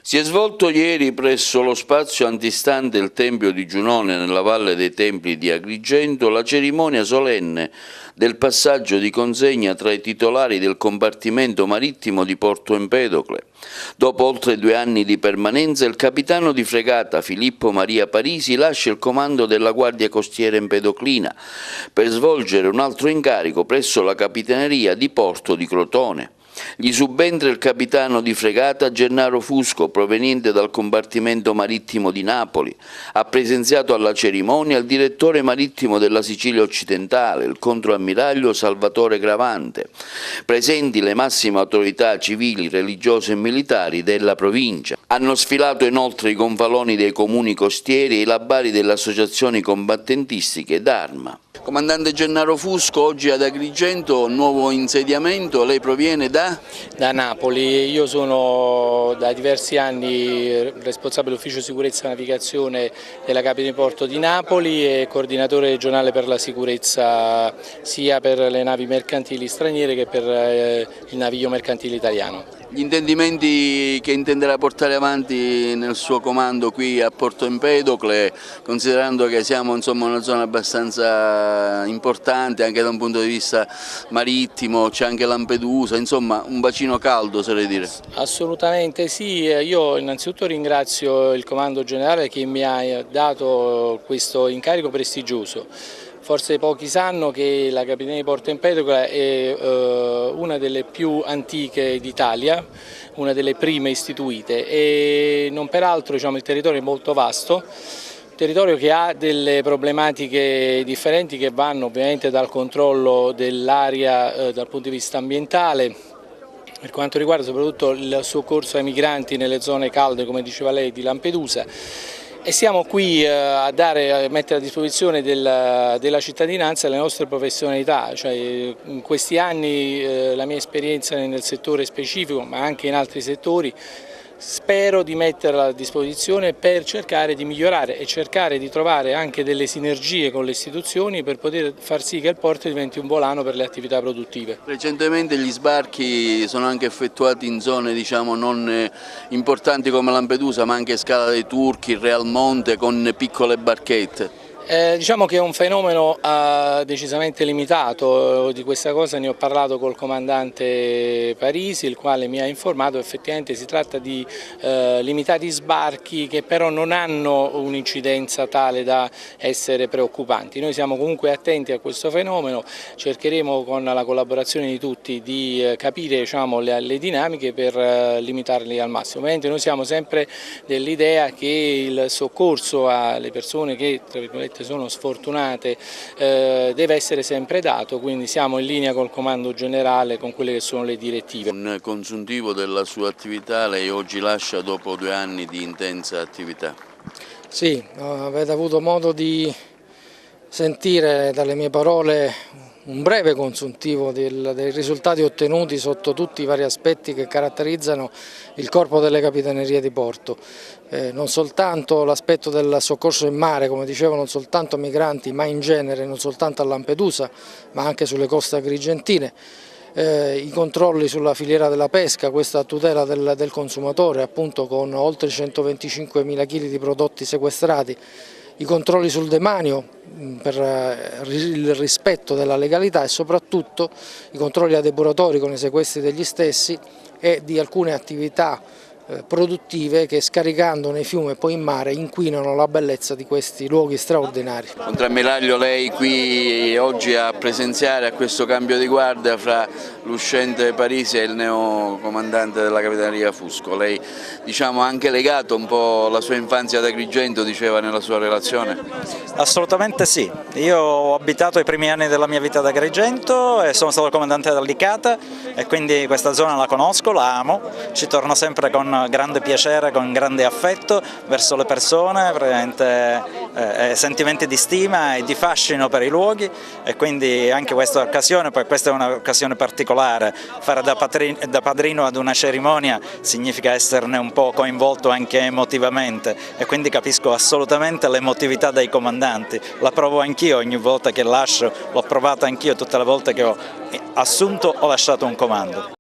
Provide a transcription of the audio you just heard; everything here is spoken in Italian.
Si è svolto ieri presso lo spazio antistante il Tempio di Giunone nella Valle dei Templi di Agrigento la cerimonia solenne del passaggio di consegna tra i titolari del compartimento marittimo di Porto Empedocle. Dopo oltre 2 anni di permanenza, il capitano di fregata Filippo Maria Parisi lascia il comando della Guardia Costiera Empedoclina per svolgere un altro incarico presso la Capitaneria di Porto di Crotone. Gli subentra il capitano di fregata Gennaro Fusco, proveniente dal compartimento marittimo di Napoli. Ha presenziato alla cerimonia il direttore marittimo della Sicilia occidentale, il controammiraglio Salvatore Gravante. Presenti le massime autorità civili, religiose e militari della provincia. Hanno sfilato inoltre i gonfaloni dei comuni costieri e i labari delle associazioni combattentistiche d'Arma. Comandante Gennaro Fusco, oggi ad Agrigento, nuovo insediamento, lei proviene da? Da Napoli, io sono da diversi anni responsabile ufficio sicurezza e navigazione della Capitale di Porto di Napoli e coordinatore regionale per la sicurezza sia per le navi mercantili straniere che per il naviglio mercantile italiano. Gli intendimenti che intenderà portare avanti nel suo comando qui a Porto Empedocle, considerando che siamo una zona abbastanza importante anche da un punto di vista marittimo, c'è anche Lampedusa, insomma un bacino caldo oserei dire. Assolutamente sì, io innanzitutto ringrazio il Comando Generale che mi ha dato questo incarico prestigioso. Forse pochi sanno che la Capitaneria di Porto Empedocle è una delle più antiche d'Italia, una delle prime istituite e non peraltro il territorio è molto vasto, territorio che ha delle problematiche differenti che vanno ovviamente dal controllo dell'area dal punto di vista ambientale, per quanto riguarda soprattutto il soccorso ai migranti nelle zone calde, come diceva lei, di Lampedusa. E siamo qui a mettere a disposizione della cittadinanza le nostre professionalità, cioè in questi anni la mia esperienza nel settore specifico, ma anche in altri settori, spero di metterla a disposizione per cercare di migliorare e cercare di trovare anche delle sinergie con le istituzioni per poter far sì che il porto diventi un volano per le attività produttive. Recentemente gli sbarchi sono anche effettuati in zone non importanti come Lampedusa, ma anche Scala dei Turchi, Real Monte con piccole barchette. Diciamo che è un fenomeno decisamente limitato, di questa cosa ne ho parlato col comandante Parisi, il quale mi ha informato che effettivamente si tratta di limitati sbarchi che però non hanno un'incidenza tale da essere preoccupanti. Noi siamo comunque attenti a questo fenomeno, cercheremo con la collaborazione di tutti di capire le dinamiche per limitarli al massimo. Ovviamente noi siamo sempre dell'idea che il soccorso alle persone che tra virgolette sono sfortunate deve essere sempre dato, quindi siamo in linea col Comando Generale con quelle che sono le direttive. Un consuntivo della sua attività lei oggi lascia dopo 2 anni di intensa attività. Sì, avete avuto modo di sentire dalle mie parole un breve consuntivo dei risultati ottenuti sotto tutti i vari aspetti che caratterizzano il corpo delle capitanerie di porto. Non soltanto l'aspetto del soccorso in mare, come dicevo, non soltanto migranti, ma in genere, non soltanto a Lampedusa, ma anche sulle coste agrigentine. I controlli sulla filiera della pesca, questa tutela del consumatore, appunto con oltre 125.000 kg di prodotti sequestrati, i controlli sul demanio per il rispetto della legalità e soprattutto i controlli ai depuratori con i sequestri degli stessi e di alcune attività produttive che scaricando nei fiumi e poi in mare inquinano la bellezza di questi luoghi straordinari. Contrammiraglio, lei qui oggi a presenziare a questo cambio di guardia fra l'uscente Parisi e il neo comandante della Capitaneria Fusco. Lei ha anche legato un po' la sua infanzia ad Agrigento, diceva nella sua relazione? Assolutamente sì, io ho abitato i primi anni della mia vita ad Agrigento e sono stato il comandante dell'Licata e quindi questa zona la conosco, la amo, ci torno sempre con grande piacere, con grande affetto verso le persone, sentimenti di stima e di fascino per i luoghi e quindi anche questa occasione, poi questa è un'occasione particolare, fare da padrino ad una cerimonia significa esserne un po' coinvolto anche emotivamente e quindi capisco assolutamente l'emotività dei comandanti, la provo anch'io ogni volta che lascio, l'ho provata anch'io tutte le volte che ho assunto o lasciato un comando.